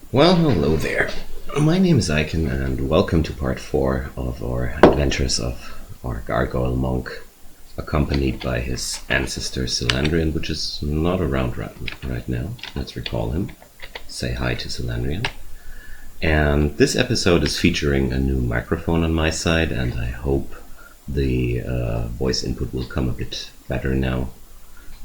Well, hello there. My name is Ic0n and welcome to part 4 of our adventures of our Gargoyle Monk, accompanied by his ancestor Celandrion, which is not around right now. Let's recall him. Say hi to Celandrion. And this episode is featuring a new microphone on my side, and I hope the voice input will come a bit better now.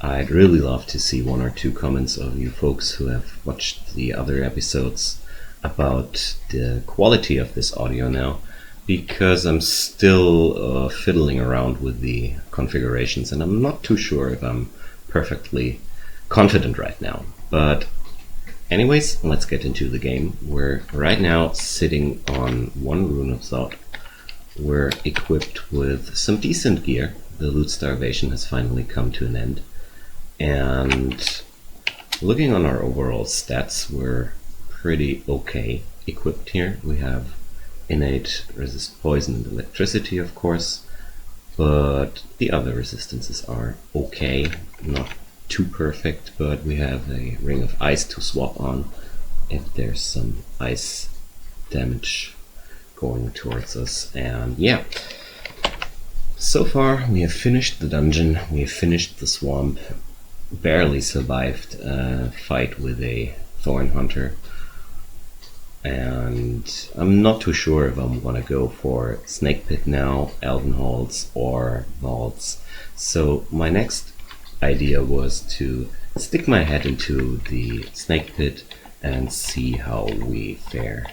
I'd really love to see one or two comments of you folks who have watched the other episodes about the quality of this audio now, because I'm still fiddling around with the configurations and I'm not too sure if I'm perfectly confident right now. But anyways, let's get into the game. We're right now sitting on one Rune of Thought. We're equipped with some decent gear. The loot starvation has finally come to an end. And looking on our overall stats, we're pretty okay equipped here. We have innate resist poison and electricity, of course, but the other resistances are okay, not too perfect, but we have a ring of ice to swap on if there's some ice damage going towards us. And yeah, so far we have finished the dungeon, we have finished the swamp, barely survived a fight with a thorn hunter, and I'm not too sure if I'm gonna go for snake pit now, elven halls, or vaults. So my next idea was to stick my head into the snake pit and see how we fare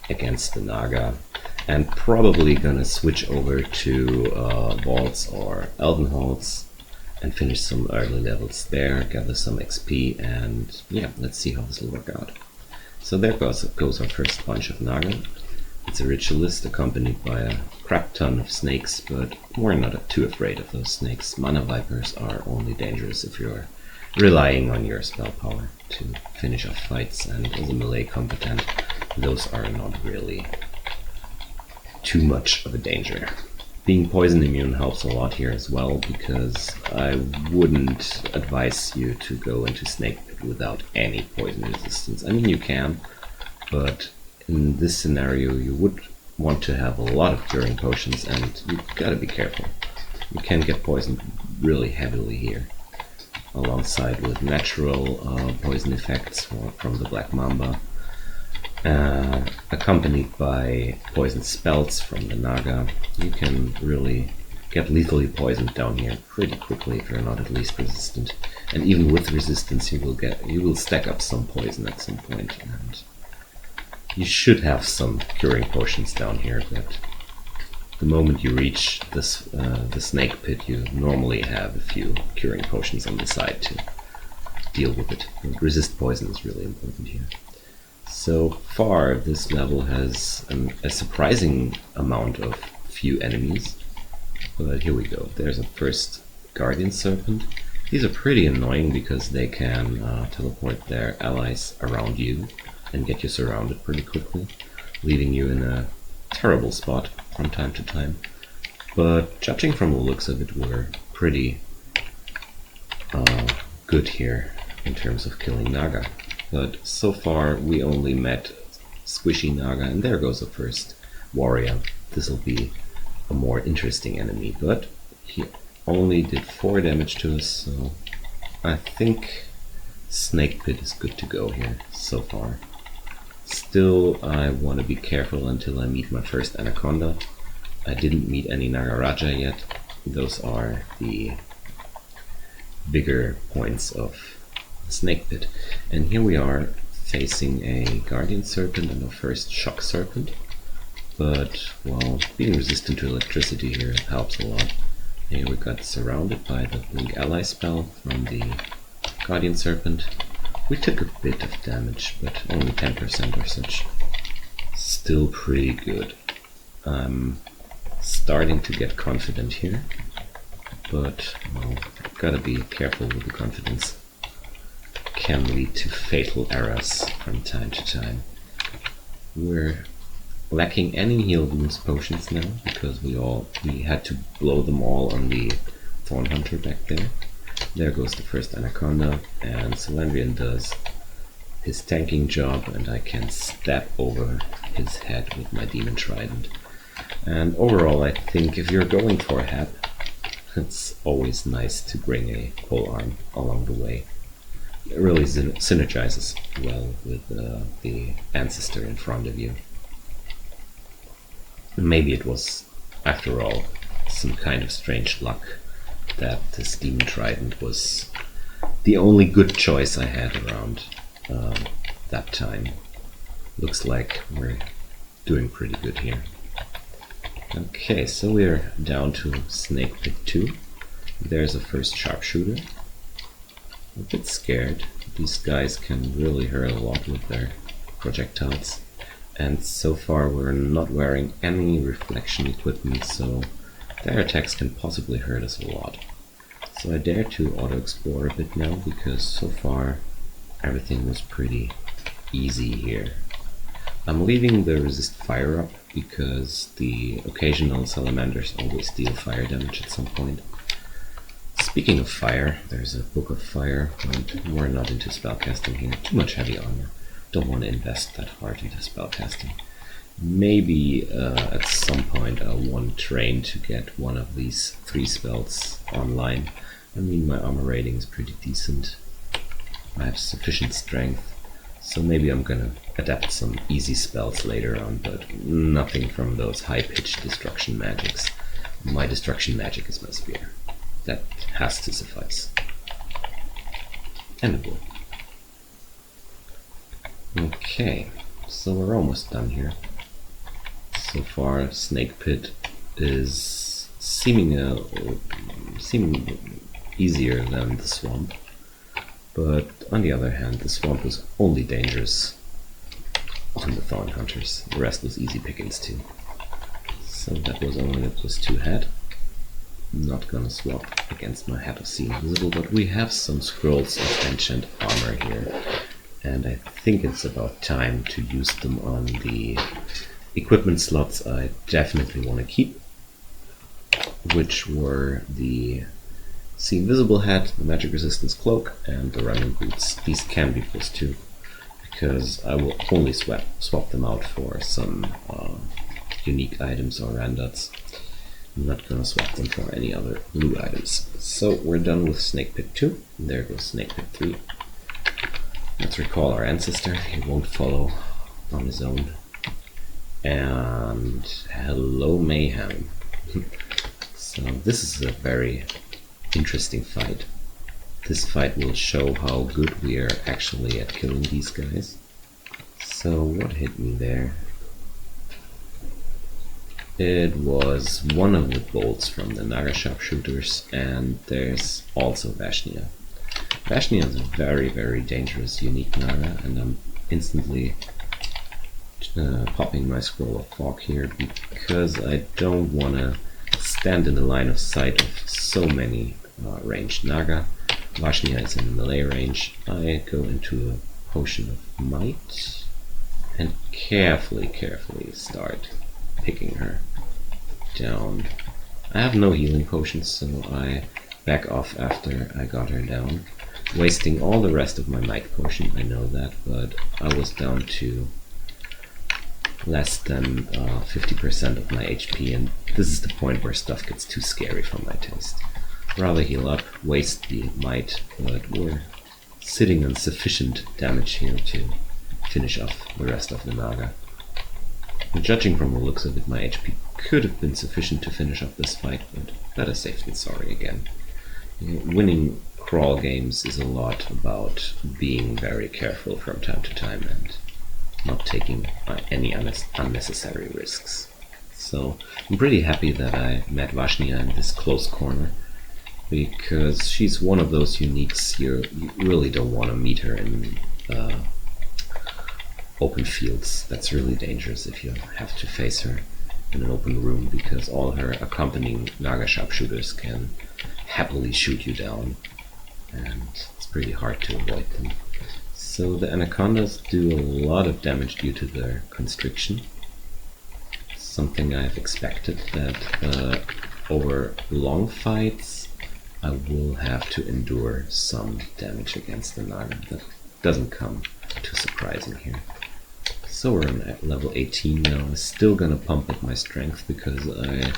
against the Naga, and probably gonna switch over to vaults or elven halls and finish some early levels there, gather some XP, and yeah, let's see how this will work out. So there goes our first bunch of Naga. It's a ritualist accompanied by a crap ton of snakes, but we're not too afraid of those snakes. Mana vipers are only dangerous if you're relying on your spell power to finish off fights, and as a melee combatant, those are not really too much of a danger. Being poison immune helps a lot here as well, because I wouldn't advise you to go into snake pit without any poison resistance. I mean, you can, but in this scenario you would want to have a lot of curing potions, and you gotta be careful. You can get poisoned really heavily here, alongside with natural poison effects from the Black Mamba, accompanied by poison spells from the Naga. You can really get lethally poisoned down here pretty quickly if you're not at least resistant. And even with resistance, you will stack up some poison at some point, and you should have some curing potions down here. But the moment you reach this the snake pit, you normally have a few curing potions on the side to deal with it. And resist poison is really important here. So far, this level has a surprising amount of few enemies, but here we go. There's a first Guardian Serpent. These are pretty annoying because they can teleport their allies around you and get you surrounded pretty quickly, leaving you in a terrible spot from time to time. But judging from the looks of it, we're pretty good here in terms of killing Naga. But so far we only met squishy Naga, and there goes the first warrior. This'll be a more interesting enemy, but he only did 4 damage to us, so I think snake pit is good to go here so far. Still, I want to be careful until I meet my first anaconda. I didn't meet any Nagaraja yet. Those are the bigger points of snake pit, and here we are facing a Guardian Serpent and a first Shock Serpent, but well, being resistant to electricity here helps a lot. Here we got surrounded by the Blink Ally spell from the Guardian Serpent. We took a bit of damage, but only 10% or such. Still pretty good. I'm starting to get confident here, but well, gotta be careful with the confidence. Can lead to fatal errors from time to time. We're lacking any heal wounds potions now because we had to blow them all on the Thorn Hunter back there. There goes the first anaconda, and Celandrion does his tanking job, and I can stab over his head with my demon trident. And overall, I think if you're going for a hap, it's always nice to bring a polearm along the way. It really synergizes well with the ancestor in front of you. Maybe it was, after all, some kind of strange luck that this demon trident was the only good choice I had around that time. Looks like we're doing pretty good here. Okay, so we're down to Snake Pit 2. There's a first sharpshooter. I'm a bit scared. These guys can really hurt a lot with their projectiles. And so far we're not wearing any reflection equipment, so their attacks can possibly hurt us a lot. So I dare to auto-explore a bit now, because so far everything was pretty easy here. I'm leaving the resist fire up because the occasional salamanders always deal fire damage at some point. Speaking of fire, there's a book of fire, and we're not into spellcasting here. Too much heavy armor. Don't want to invest that hard into spellcasting. Maybe at some point I'll want to train to get one of these 3 spells online. I mean, my armor rating is pretty decent. I have sufficient strength, so maybe I'm gonna adapt some easy spells later on, but nothing from those high-pitched destruction magics. My destruction magic is my spear. That has to suffice. And it will. Okay, so we're almost done here. So far, Snake Pit is seeming easier than the swamp, but on the other hand, the swamp was only dangerous on the Thorn Hunters. The rest was easy pickings too. So that was only a +2 head. I'm not gonna swap against my Hat of Seeing Invisible, but we have some scrolls of ancient armor here, and I think it's about time to use them on the equipment slots I definitely want to keep, which were the See Invisible Hat, the Magic Resistance Cloak, and the Running Boots. These can be +2, because I will only swap them out for some unique items or randots. I'm not gonna swap them for any other blue items. So we're done with Snake Pit 2, and there goes Snake Pit 3. Let's recall our ancestor, he won't follow on his own. And hello Mayhem. So this is a very interesting fight. This fight will show how good we are actually at killing these guys. So what hit me there? It was one of the bolts from the Naga sharpshooters, and there's also Vashnia. Vashnia is a very, very dangerous unique Naga, and I'm instantly popping my Scroll of Fog here because I don't want to stand in the line of sight of so many ranged Naga. Vashnia is in melee range. I go into a Potion of Might and carefully start picking her down. I have no healing potions, so I back off after I got her down, wasting all the rest of my Might potion, I know that, but I was down to less than 50% of my HP, and this is the point where stuff gets too scary for my taste. Rather heal up, waste the Might, but we're sitting on sufficient damage here to finish off the rest of the Naga. And judging from the looks of it, my HP could have been sufficient to finish up this fight, but better safe than sorry again. Winning crawl games is a lot about being very careful from time to time and not taking any unnecessary risks. So I'm pretty happy that I met Vashnia in this close corner, because she's one of those uniques you really don't want to meet her in open fields. That's really dangerous if you have to face her in an open room, because all her accompanying Naga sharpshooters can happily shoot you down, and it's pretty hard to avoid them. So the anacondas do a lot of damage due to their constriction. Something I've expected, that over long fights I will have to endure some damage against the Naga. That doesn't come too surprising here. So we're on at level 18 now. I'm still gonna pump up my strength because I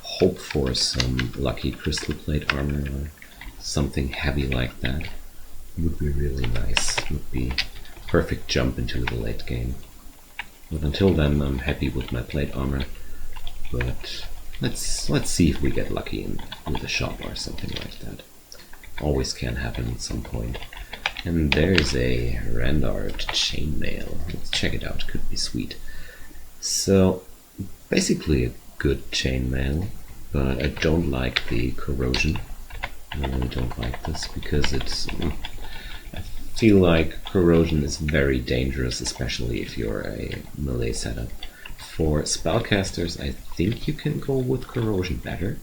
hope for some lucky crystal plate armor or something heavy like that. Would be really nice. Would be perfect jump into the late game. But until then, I'm happy with my plate armor. But let's see if we get lucky with a shop or something like that. Always can happen at some point. And there's a Randard chainmail. Let's check it out. Could be sweet. So basically a good chainmail, but I don't like the corrosion. I really don't like this because it's. I feel like corrosion is very dangerous, especially if you're a melee setup. For spellcasters, I think you can go with corrosion better.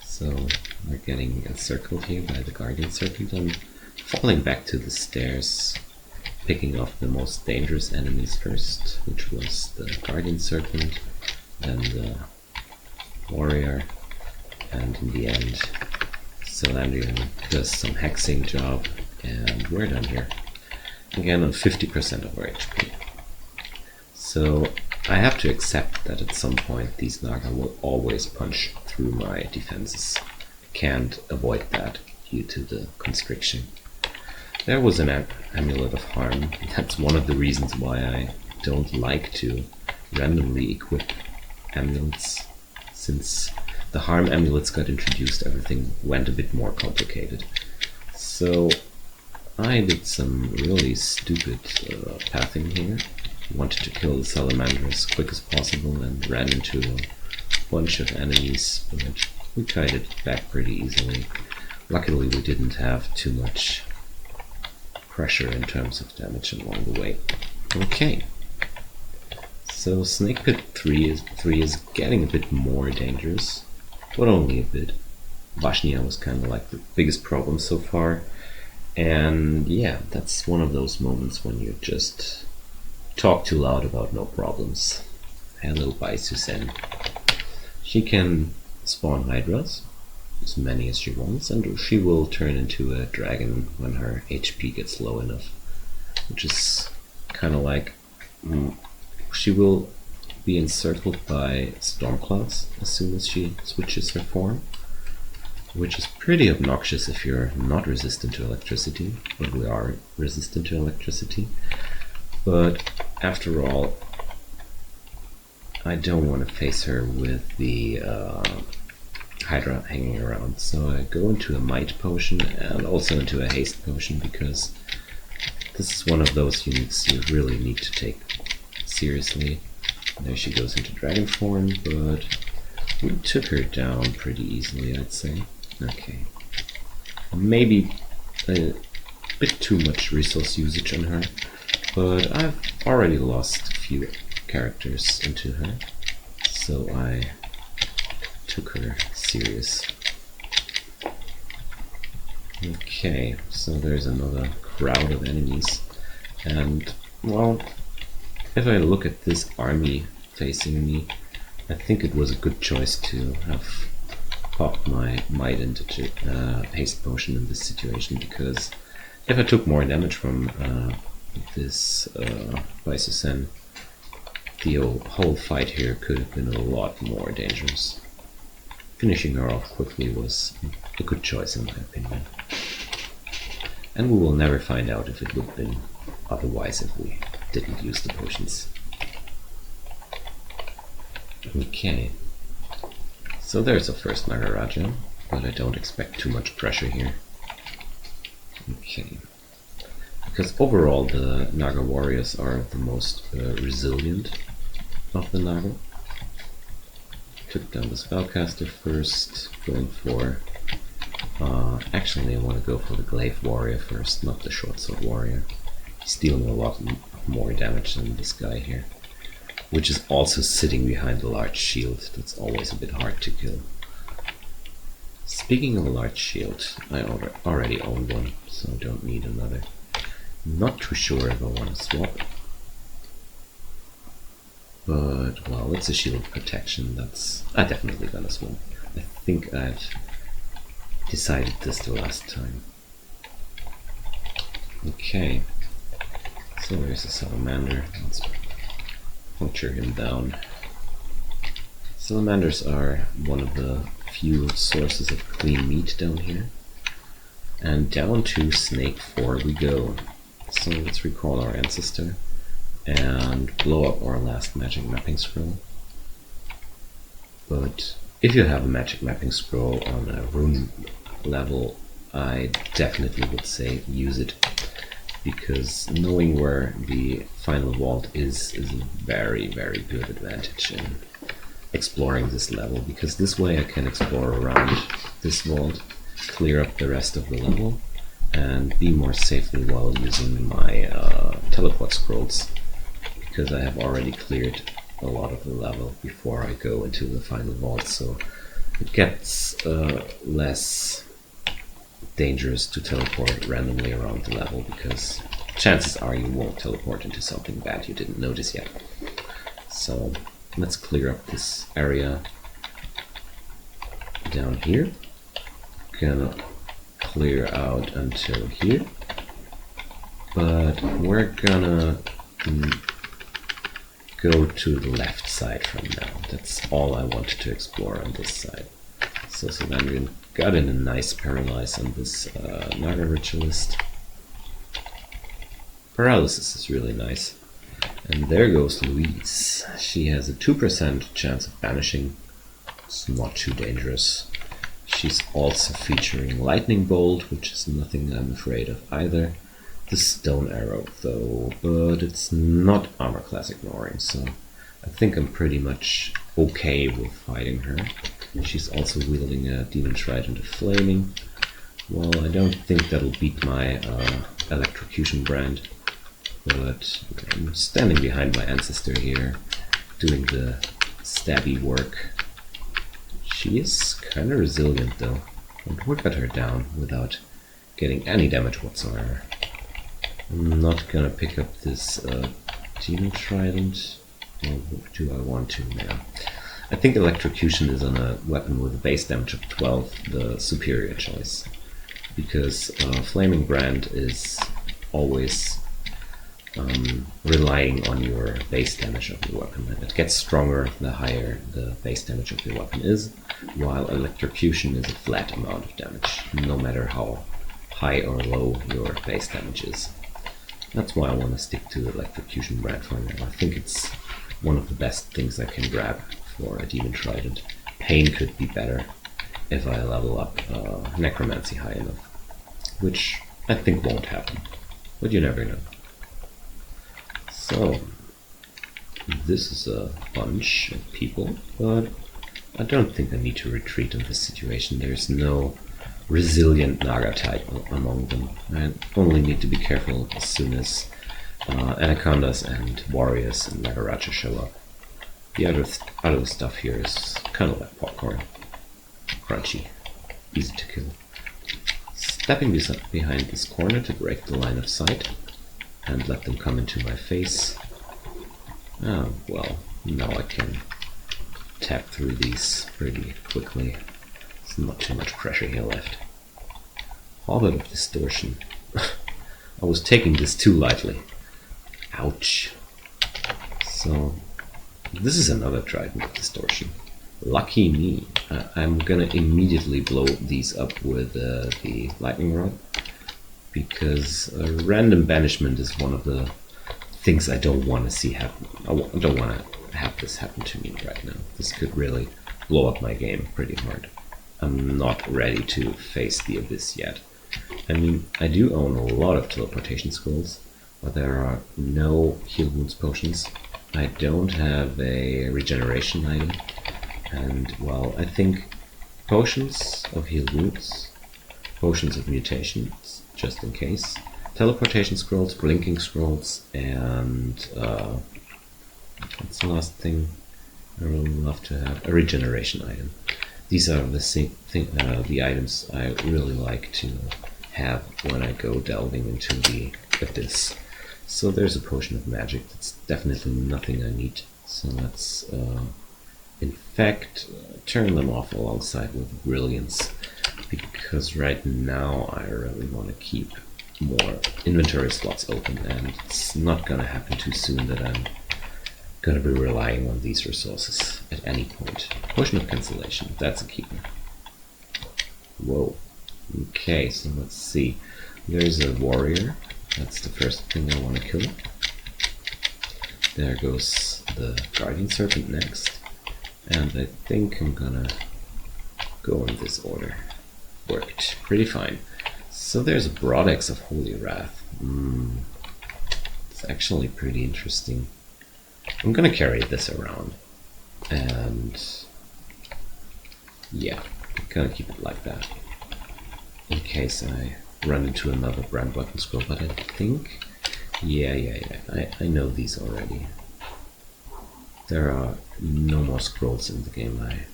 So we're getting encircled here by the Guardian Serpent. I'm falling back to the stairs, picking off the most dangerous enemies first, which was the Guardian Serpent and the Warrior, and in the end Celandrion does some hexing job, and we're done here. Again on 50% of our HP. So I have to accept that at some point these Naga will always punch through my defenses. Can't avoid that due to the constriction. There was an Amulet of Harm. That's one of the reasons why I don't like to randomly equip amulets. Since the Harm amulets got introduced, everything went a bit more complicated. So I did some really stupid pathing here. Wanted to kill the salamander as quick as possible and ran into a bunch of enemies, but we kited it back pretty easily. Luckily we didn't have too much pressure in terms of damage along the way. Okay, so Snake Pit 3 is getting a bit more dangerous, but only a bit. Vashnia was kind of like the biggest problem so far, and yeah, that's one of those moments when you just talk too loud about no problems. Hello, Ic0n. She can spawn hydras, as many as she wants, and she will turn into a dragon when her HP gets low enough, which is kind of like she will be encircled by storm clouds as soon as she switches her form, which is pretty obnoxious if you're not resistant to electricity, but we are resistant to electricity. But after all, I don't want to face her with the Hydra hanging around, so I go into a Might Potion and also into a Haste Potion because this is one of those units you really need to take seriously. There she goes into Dragon Form, but we took her down pretty easily, I'd say. Okay. Maybe a bit too much resource usage on her, but I've already lost a few characters into her, so I took her serious. Okay, so there's another crowd of enemies, and well, if I look at this army facing me, I think it was a good choice to have popped my Might into Haste Potion in this situation, because if I took more damage from this Ic0n, the whole fight here could have been a lot more dangerous. Finishing her off quickly was a good choice in my opinion. And we will never find out if it would have been otherwise if we didn't use the potions. Okay. So there's a first Nagaraja, but I don't expect too much pressure here. Okay. Because overall the Naga warriors are the most resilient of the Naga. Took down the spellcaster first, going for... actually I want to go for the glaive warrior first, not the short sword warrior. He's dealing a lot more damage than this guy here, which is also sitting behind a large shield. That's always a bit hard to kill. Speaking of a large shield, I already own one, so I don't need another. Not too sure if I want to swap. But, well, it's a shield protection, I'm definitely gonna swap. I think I've decided this the last time. Okay. So there's a salamander. Let's puncture him down. Salamanders are one of the few sources of clean meat down here. And down to snake 4 we go. So let's recall our ancestor and blow up our last magic mapping scroll. But if you have a magic mapping scroll on a rune level, I definitely would say use it, because knowing where the final vault is a very, very good advantage in exploring this level, because this way I can explore around this vault, clear up the rest of the level, and be more safely while using my teleport scrolls, because I have already cleared a lot of the level before I go into the final vault, so it gets less dangerous to teleport randomly around the level, because chances are you won't teleport into something bad you didn't notice yet. So let's clear up this area down here. Gonna clear out until here, but we're gonna go to the left side from now. That's all I wanted to explore on this side. So Celandrion got in a nice paralyze on this Naga Ritualist. Paralysis is really nice. And there goes Louise. She has a 2% chance of banishing. It's not too dangerous. She's also featuring Lightning Bolt, which is nothing I'm afraid of either. The Stone Arrow though, but it's not armor class ignoring, so I think I'm pretty much okay with fighting her. She's also wielding a Demon Trident of Flaming. Well, I don't think that'll beat my Electrocution brand, but I'm standing behind my ancestor here, doing the stabby work. She is kinda resilient though, and we got her down without getting any damage whatsoever. I'm not gonna pick up this Demon Trident, or do I want to now? I think Electrocution is on a weapon with a base damage of 12 the superior choice, because Flaming Brand is always relying on your base damage of your weapon, and it gets stronger the higher the base damage of your weapon is, while Electrocution is a flat amount of damage, no matter how high or low your base damage is. That's why I want to stick to Electrocution brand for now. I think it's one of the best things I can grab for a Demon Trident. Pain could be better if I level up Necromancy high enough, which I think won't happen, but you never know. So, this is a bunch of people, but I don't think I need to retreat in this situation. There's no resilient Naga type among them. I only need to be careful as soon as Anacondas and Warriors and Nagaraja show up. The other stuff here is kind of like popcorn. Crunchy, easy to kill. Stepping behind this corner to break the line of sight and let them come into my face. Oh, well, now I can tap through these pretty quickly. There's not too much pressure here left. Hobbit of Distortion. I was taking this too lightly. Ouch. So, this is another Trident of Distortion. Lucky me. I'm gonna immediately blow these up with the Lightning Rod, because random banishment is one of the things I don't want to see happen. I don't want to have this happen to me right now. This could really blow up my game pretty hard. I'm not ready to face the Abyss yet. I mean, I do own a lot of teleportation scrolls, but there are no heal wounds potions. I don't have a regeneration item, and well, I think potions of heal wounds, potions of mutations, just in case, teleportation scrolls, blinking scrolls, and what's the last thing I would love to have? A regeneration item. These are the items I really like to have when I go delving into the Abyss. So there's a potion of magic. That's definitely nothing I need. So let's, in fact, turn them off alongside with brilliance, because right now I really want to keep more inventory slots open, and it's not gonna happen too soon that I'm gonna be relying on these resources at any point. Potion of cancellation, that's a keeper. Whoa. Okay, so let's see. There's a warrior. That's the first thing I want to kill. There goes the guardian serpent next. And I think I'm gonna go in this order. Worked pretty fine. So there's a Broadex of Holy Wrath. It's actually pretty interesting. I'm gonna carry this around. And yeah, I'm gonna keep it like that. In case I run into another brand weapon scroll, but I think... Yeah, I know these already. There are no more scrolls in the game I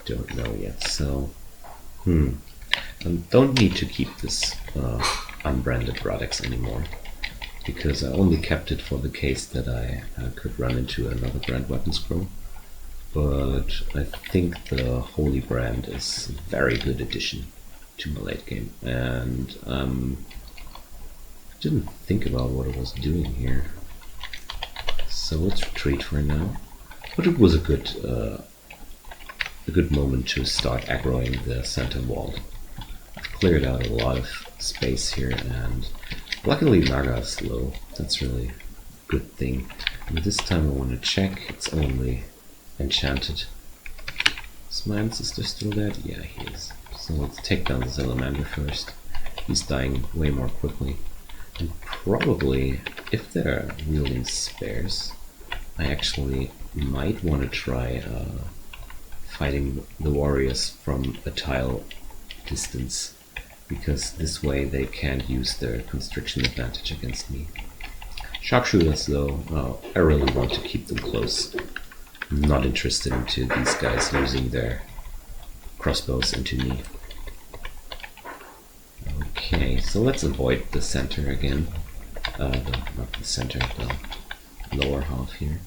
don't know yet, so... I don't need to keep this unbranded Broadex anymore, because I only kept it for the case that I could run into another brand weapon scroll. But I think the Holy Brand is a very good addition to my late game, and I didn't think about what I was doing here, so let's retreat for now. But it was a good moment to start aggroing the center wall. I've cleared out a lot of space here, and luckily Naga is slow. That's really a good thing. And this time I want to check, it's only enchanted. Is my ancestor still dead? Yeah, he is. So let's take down the Salamander first. He's dying way more quickly. And probably, if they're wielding spares, I actually might want to try fighting the warriors from a tile distance, because this way they can't use their constriction advantage against me. Sharpshooters though, I really want to keep them close. I'm not interested into these guys using their crossbows into me. Okay, so let's avoid the center again. Not the center, the lower half here.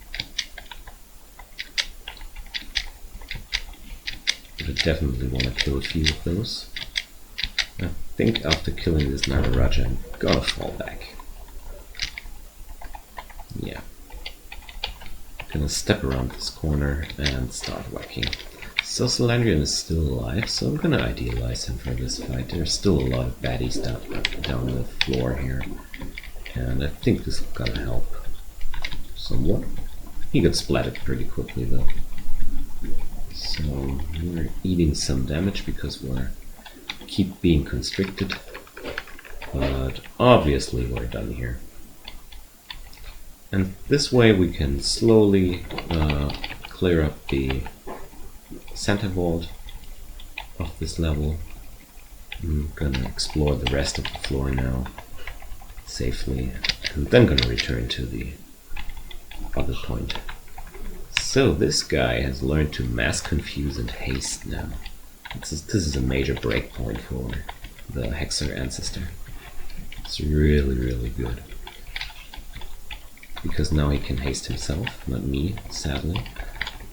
But I definitely want to kill a few of those. I think after killing this Nagaraja, I'm gonna fall back. Yeah. Gonna step around this corner and start whacking. So Celandrion is still alive, so I'm gonna idealize him for this fight. There's still a lot of baddies down the floor here, and I think this is gonna help somewhat. He got splattered pretty quickly though. So we're eating some damage because we're keep being constricted, but obviously we're done here. And this way we can slowly clear up the center vault of this level. I'm gonna explore the rest of the floor now safely, and then gonna return to the other point. So this guy has learned to mass confuse and haste now. This is a major breakpoint for the Hexer ancestor. It's really good, because now he can haste himself, not me, sadly.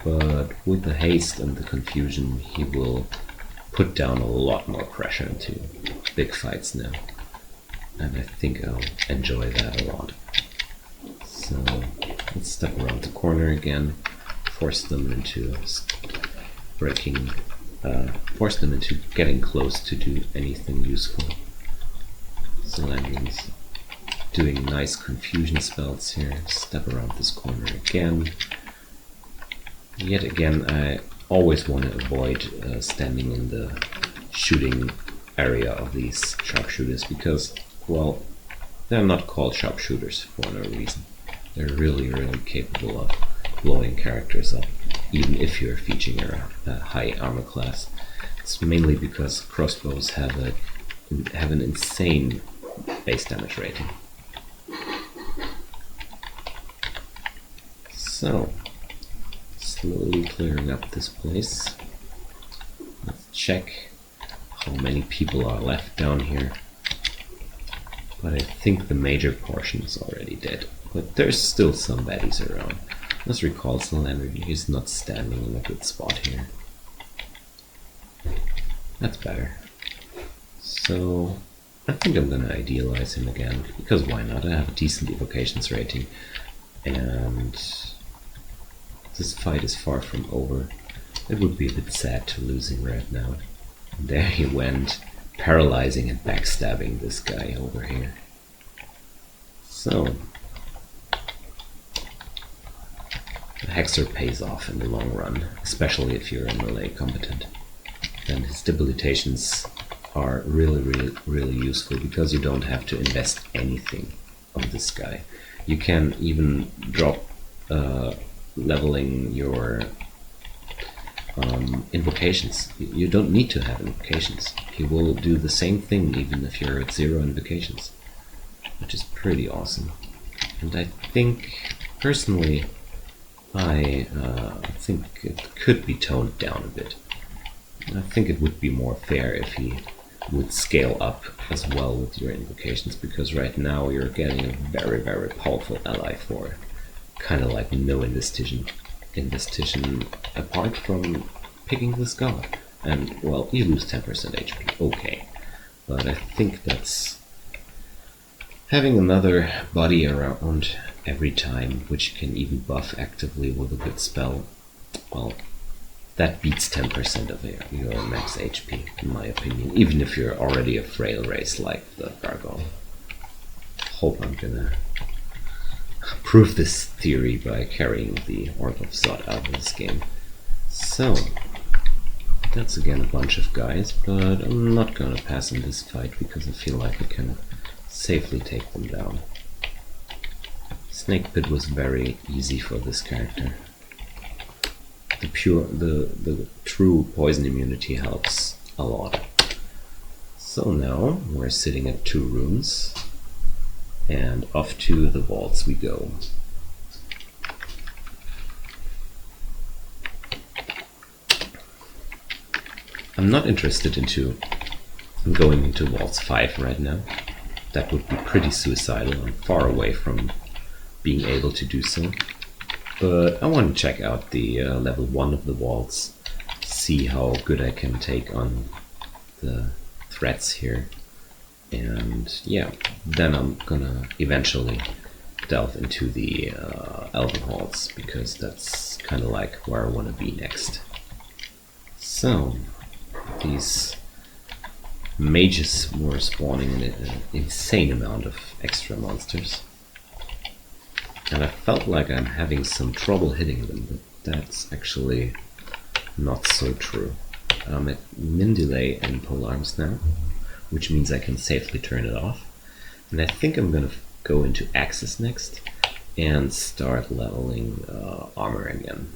But with the haste and the confusion, he will put down a lot more pressure into big fights now. And I think I'll enjoy that a lot. So let's step around the corner again, force them into getting close to do anything useful. Celandrion's doing nice confusion spells here. Step around this corner again. Yet again, I always want to avoid standing in the shooting area of these sharpshooters, because, well, they're not called sharpshooters for no reason. They're really capable of blowing characters up, even if you're featuring a high armor class. It's mainly because crossbows have an insane base damage rating. So, slowly clearing up this place. Let's check how many people are left down here. But I think the major portion is already dead. But there's still some baddies around. Let's recall Celandrion is not standing in a good spot here. That's better. So I think I'm gonna idealize him again, because why not? I have a decent evocations rating, and this fight is far from over. It would be a bit sad to lose him right now. And there he went, paralyzing and backstabbing this guy over here. So, the Hexer pays off in the long run, especially if you're a melee combatant. And his debilitations are really useful because you don't have to invest anything on this guy. You can even drop leveling your invocations. You don't need to have invocations. He will do the same thing even if you're at 0 invocations, which is pretty awesome. And I think, personally, I think it could be toned down a bit. I think it would be more fair if he would scale up as well with your invocations, because right now you're getting a very powerful ally for kind of like no investition apart from picking this god. And well, you lose 10% HP, okay, but I think that's having another body around every time, which can even buff actively with a good spell, well, that beats 10% of your max HP, in my opinion, even if you're already a frail race like the Gargoyle. Hope I'm gonna prove this theory by carrying the Orb of Zod out of this game. So, that's again a bunch of guys, but I'm not gonna pass in this fight because I feel like I can safely take them down. Snake Pit was very easy for this character. The true poison immunity helps a lot. So now we're sitting at 2 runes, and off to the vaults we go. I'm not interested in going into vaults 5 right now. That would be pretty suicidal. I'm far away from being able to do so. But I want to check out the level 1 of the vaults, see how good I can take on the threats here. And yeah, then I'm gonna eventually delve into the Elven halls, because that's kind of like where I want to be next. So, these mages were spawning an insane amount of extra monsters. And I felt like I'm having some trouble hitting them, but that's actually not so true. I'm at min delay and polearms now, which means I can safely turn it off. And I think I'm gonna go into Axis next and start leveling armor again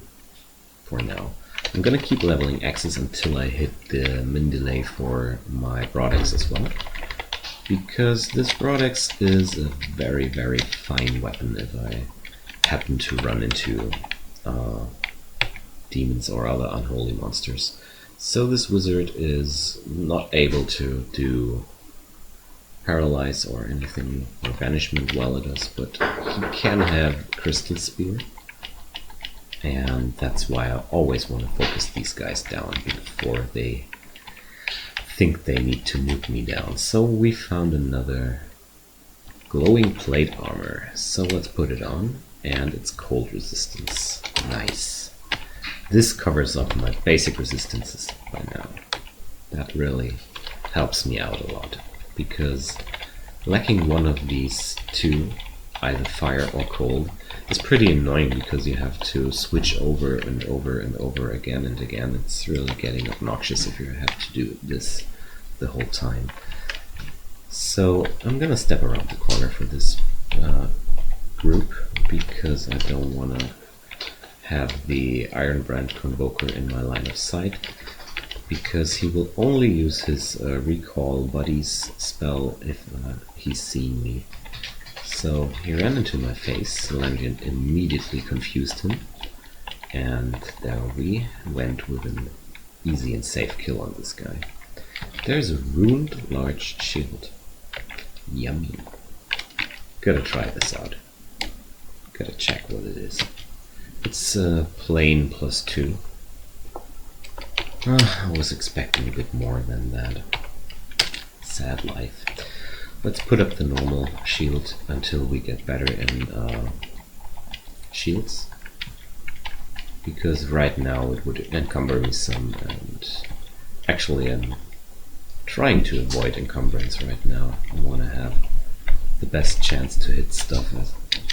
for now. I'm gonna keep leveling Axis until I hit the min delay for my Broadex as well, because this Broadex is a very fine weapon if I happen to run into demons or other unholy monsters. So this wizard is not able to do paralyze or anything, or banishment while it does, but he can have Crystal Spear, and that's why I always want to focus these guys down before they think they need to nuke me down. So we found another glowing plate armor, so let's put it on, and it's cold resistance. Nice. This covers up my basic resistances by now. That really helps me out a lot, because lacking one of these two, either fire or cold, is pretty annoying, because you have to switch over and over and over again and again. It's really getting obnoxious if you have to do this the whole time. So I'm gonna step around the corner for this group, because I don't want to have the Ironbrand Convoker in my line of sight, because he will only use his recall buddies spell if he's seen me. So he ran into my face, Celandrion immediately confused him, and there we went with an easy and safe kill on this guy. There's a ruined large shield. Yummy. Gotta try this out. Gotta check what it is. It's plain +2. I was expecting a bit more than that. Sad life. Let's put up the normal shield until we get better in shields, because right now it would encumber me some, and actually I'm trying to avoid encumbrance right now. I want to have the best chance to hit stuff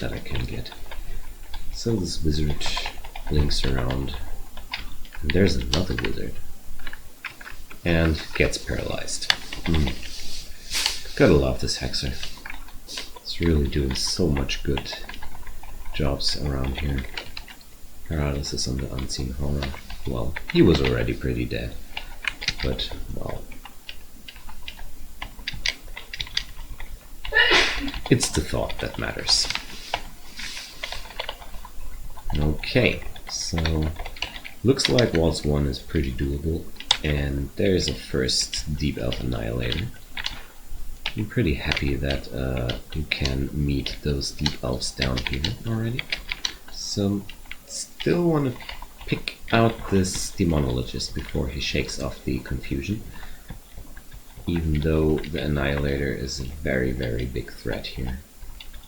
that I can get. So this wizard blinks around, and there's another wizard, and gets paralyzed. Gotta love this hexer. It's really doing so much good jobs around here. Paralysis on the unseen horror. Well, he was already pretty dead, but well, it's the thought that matters. Okay, so looks like Waltz 1 is pretty doable, and there's a first Deep Elf Annihilator. I'm pretty happy that you can meet those Deep Elves down here already. So still want to pick out this Demonologist before he shakes off the confusion, even though the Annihilator is a very, very big threat here,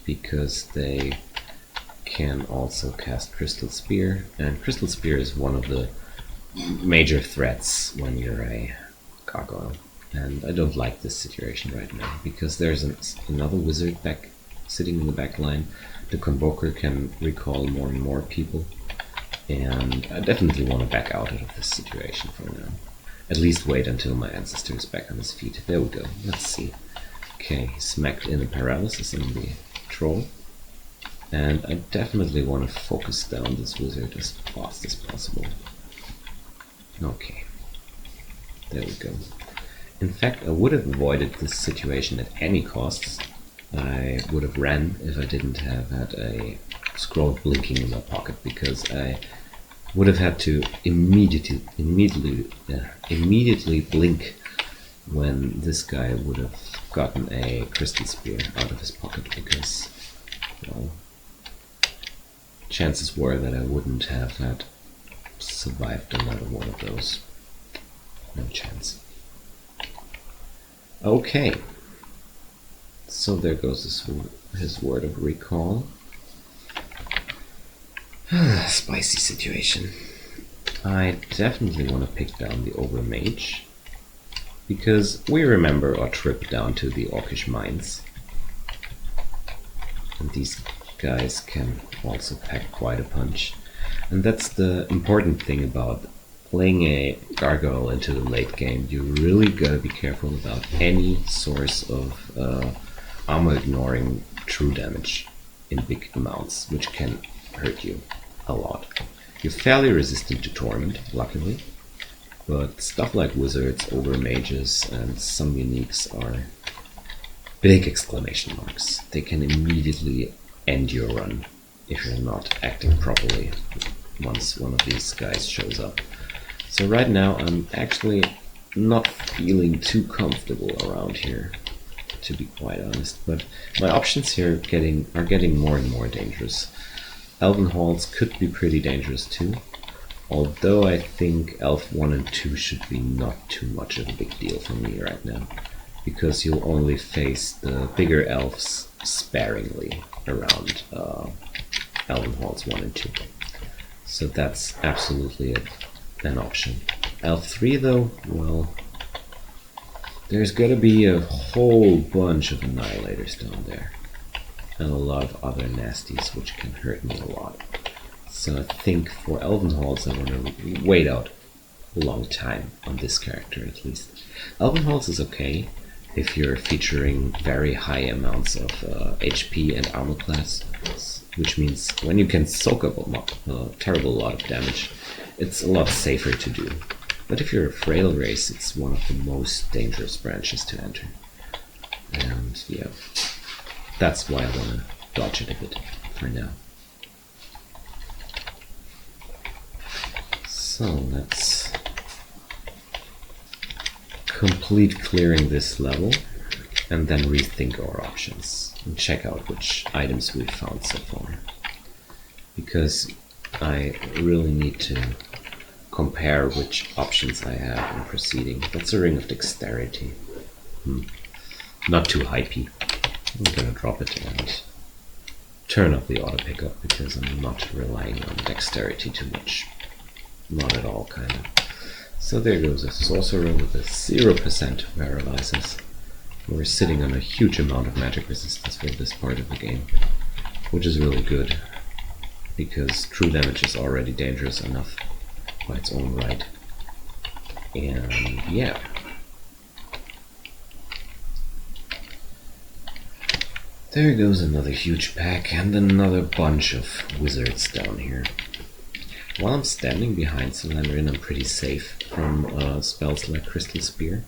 because they can also cast Crystal Spear, and Crystal Spear is one of the major threats when you're a gargoyle. And I don't like this situation right now, because there's another wizard sitting in the back line. The Convoker can recall more and more people, and I definitely want to back out of this situation for now. At least wait until my ancestor is back on his feet. There we go. Let's see. Okay, smacked in a paralysis in the troll. And I definitely want to focus down this wizard as fast as possible. Okay. There we go. In fact, I would have avoided this situation at any costs. I would have ran if I didn't have had a scroll blinking in my pocket, because I would have had to immediately blink when this guy would have gotten a Crystal Spear out of his pocket, because, well, chances were that I wouldn't have had survived another one of those. No chance. Okay, so there goes his word of recall. Spicy situation. I definitely want to pick down the Overmage, because we remember our trip down to the Orcish mines, and these guys can also pack quite a punch. And that's the important thing about playing a gargoyle into the late game. You really gotta be careful about any source of armor ignoring true damage in big amounts, which can hurt you a lot. You're fairly resistant to torment, luckily, but stuff like wizards, overmages, and some uniques are big exclamation marks. They can immediately end your run if you're not acting properly once one of these guys shows up. So right now I'm actually not feeling too comfortable around here, to be quite honest, but my options here are getting more and more dangerous. Elven Halls could be pretty dangerous too, although I think Elf 1 and 2 should be not too much of a big deal for me right now, because you'll only face the bigger elves sparingly around Elven Halls 1 and 2. So that's absolutely an option. Elf 3 though, well, there's gotta be a whole bunch of Annihilators down there, and a lot of other nasties which can hurt me a lot. So I think for Elven Halls I want to wait out a long time on this character at least. Elven Halls is okay if you're featuring very high amounts of HP and armor class, which means when you can soak up a terrible lot of damage, it's a lot safer to do. But if you're a frail race, it's one of the most dangerous branches to enter. And yeah, that's why I want to dodge it a bit for now. So let's complete clearing this level and then rethink our options and check out which items we've found so far, because I really need to compare which options I have in proceeding. That's a Ring of Dexterity. not too hypey. I'm gonna drop it and turn up the auto pickup because I'm not relying on dexterity too much. Not at all, kind of. So there goes a sorcerer with a 0% paralysis. We're sitting on a huge amount of magic resistance for this part of the game, which is really good, because true damage is already dangerous enough by its own right. And yeah. There goes another huge pack and another bunch of wizards down here. While I'm standing behind Celandrion, I'm pretty safe from spells like Crystal Spear,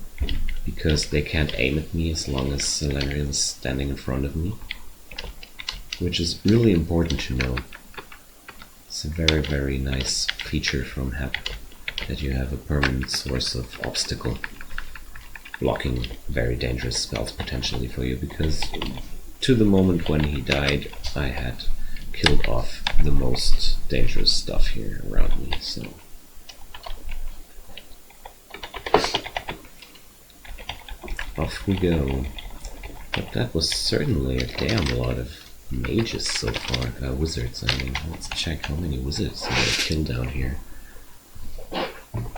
because they can't aim at me as long as Celandrion is standing in front of me, which is really important to know. It's a very, very nice feature from HEP, that you have a permanent source of obstacle blocking very dangerous spells potentially for you, because to the moment when he died, I had killed off the most dangerous stuff here around me, so. Off we go. But that was certainly a damn lot of mages so far. Wizards, I mean. Let's check how many wizards I killed down here.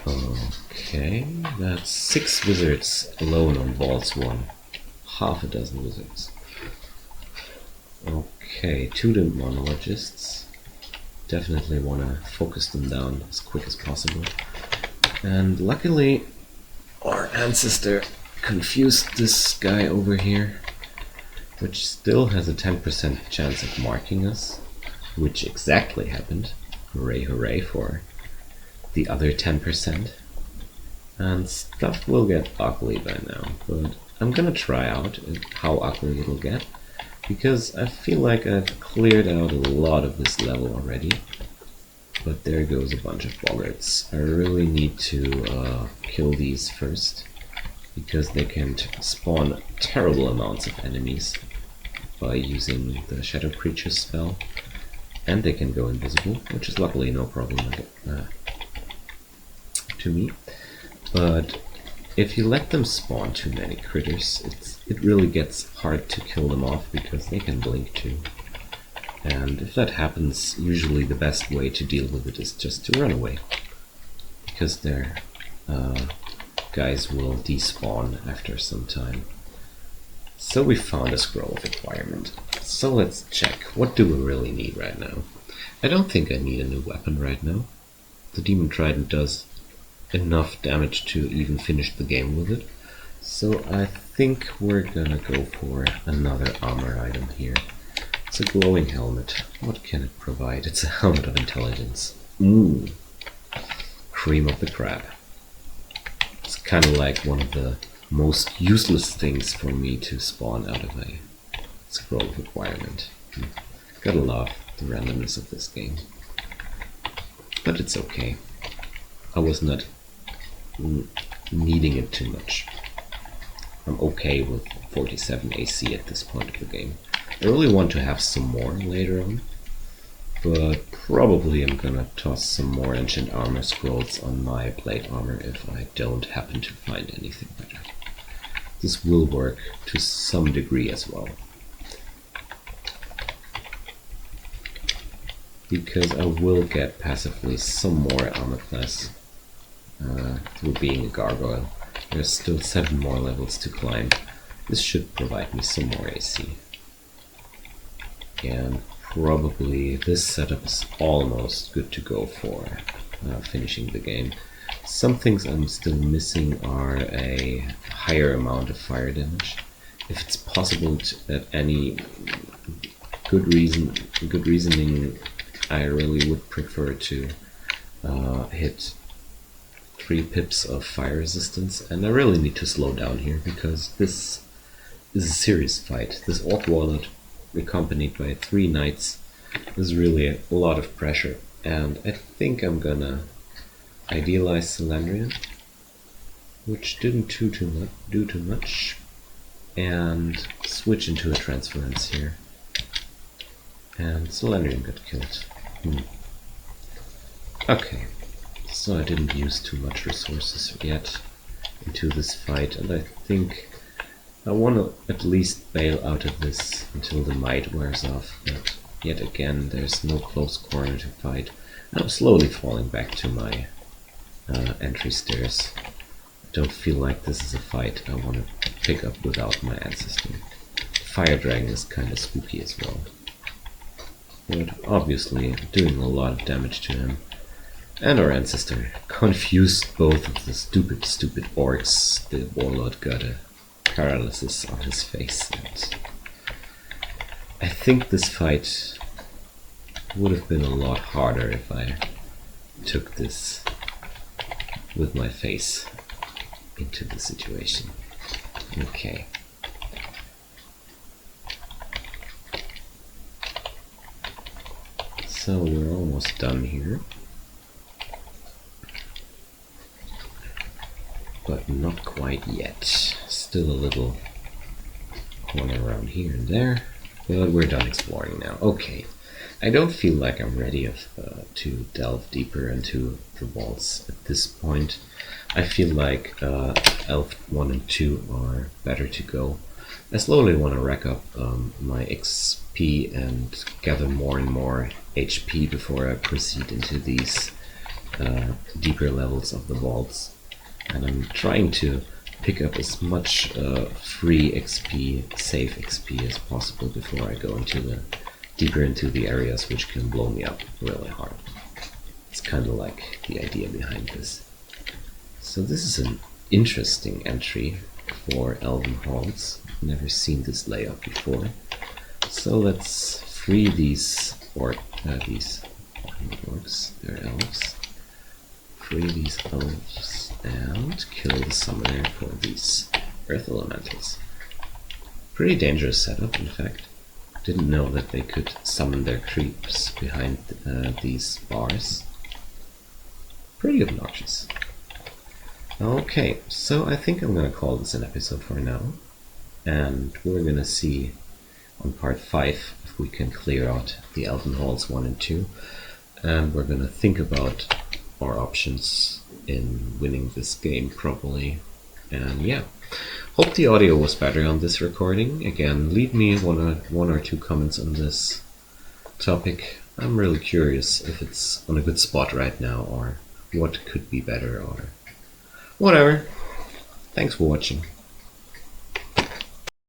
Okay, that's 6 wizards alone on Vaults 1. Half a dozen wizards. Okay, 2 demonologists. Definitely want to focus them down as quick as possible. And luckily, our ancestor confused this guy over here, which still has a 10% chance of marking us, which exactly happened. Hooray, hooray for the other 10%. And stuff will get ugly by now, but I'm gonna try out how ugly it'll get, because I feel like I've cleared out a lot of this level already. But there goes a bunch of boggarts. I really need to kill these first, because they can spawn terrible amounts of enemies by using the Shadow Creature spell. And they can go invisible, which is luckily no problem to me. But if you let them spawn too many critters, it really gets hard to kill them off, because they can blink too. And if that happens, usually the best way to deal with it is just to run away, because their guys will despawn after some time. So we found a scroll of requirement. So let's check, what do we really need right now? I don't think I need a new weapon right now. The Demon Trident does enough damage to even finish the game with it. So I think we're gonna go for another armor item here. It's a glowing helmet. What can it provide? It's a helmet of intelligence. Ooh. Cream of the crop. It's kind of like one of the most useless things for me to spawn out of a scroll of requirement. Gotta love the randomness of this game. But it's okay. I was not needing it too much. I'm okay with 47 AC at this point of the game. I really want to have some more later on, but probably I'm gonna toss some more ancient armor scrolls on my plate armor if I don't happen to find anything better. This will work to some degree as well, because I will get passively some more armor class through being a gargoyle. There's still 7 more levels to climb. This should provide me some more AC. And probably this setup is almost good to go for finishing the game. Some things I'm still missing are a higher amount of fire damage. If it's possible at any good reasoning, I really would prefer to hit 3 pips of fire resistance, and I really need to slow down here, because this is a serious fight. This Orc Warlord, accompanied by 3 knights, is really a lot of pressure, and I think I'm gonna idealize Celandrion, which didn't do too much, and switch into a transference here. And Celandrion got killed. Okay, so I didn't use too much resources yet into this fight, and I think I want to at least bail out of this until the might wears off, but yet again there's no close corner to fight. I'm slowly falling back to my entry stairs. I don't feel like this is a fight I want to pick up without my ancestor. Fire Dragon is kind of spooky as well. But obviously doing a lot of damage to him. And our ancestor confused both of the stupid orcs. The warlord got a paralysis on his face. And I think this fight would have been a lot harder if I took this with my face into the situation. Okay. So we're almost done here. But not quite yet. Still a little corner around here and there. But we're done exploring now. Okay. I don't feel like I'm ready to delve deeper into the vaults at this point. I feel like Elf 1 and 2 are better to go. I slowly want to rack up my XP and gather more and more HP before I proceed into these deeper levels of the vaults. And I'm trying to pick up as much free XP, safe XP as possible before I go into deeper into the areas which can blow me up really hard. It's kind of like the idea behind this. So this is an interesting entry for Elven Halls. Never seen this layout before. So let's free these orcs, they're elves. Free these elves and kill the summoner for these earth elementals. Pretty dangerous setup, in fact. Didn't know that they could summon their creeps behind these bars. Pretty obnoxious. Okay, so I think I'm gonna call this an episode for now. And we're gonna see on part 5 if we can clear out the Elven Halls 1 and 2. And we're gonna think about our options in winning this game properly. And yeah, hope the audio was better on this recording. Again, leave me one or two comments on this topic. I'm really curious if it's on a good spot right now or what could be better or whatever. Thanks for watching.